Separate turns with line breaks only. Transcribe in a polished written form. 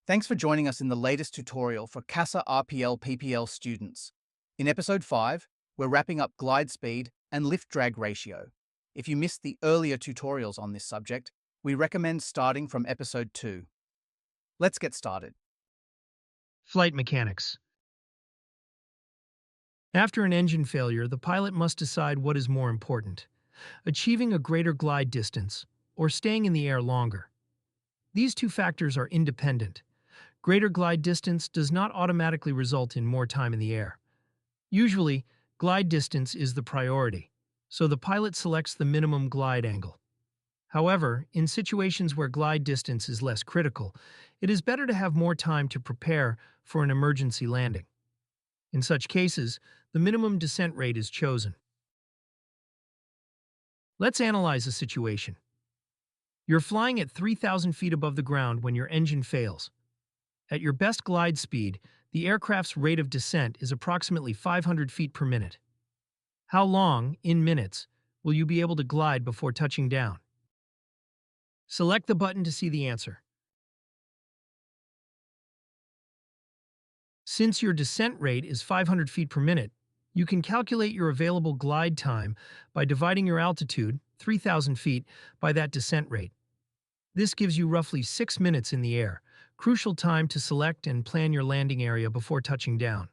Thanks for joining us in the latest tutorial for CASA RPL PPL students. In episode 5, we're wrapping up glide speed and lift drag ratio. If you missed the earlier tutorials on this subject, we recommend starting from episode 2. Let's get started.
Flight mechanics. After an engine failure, the pilot must decide what is more important: achieving a greater glide distance or staying in the air longer. These two factors are independent. Greater glide distance does not automatically result in more time in the air. Usually, glide distance is the priority, so the pilot selects the minimum glide angle. However, in situations where glide distance is less critical, it is better to have more time to prepare for an emergency landing. In such cases, the minimum descent rate is chosen. Let's analyze a situation. You're flying at 3,000 feet above the ground when your engine fails. At your best glide speed, the aircraft's rate of descent is approximately 500 feet per minute. How long, in minutes, will you be able to glide before touching down? Select the button to see the answer. Since your descent rate is 500 feet per minute, you can calculate your available glide time by dividing your altitude, 3,000 feet, by that descent rate. This gives you roughly 6 minutes in the air, crucial time to select and plan your landing area before touching down.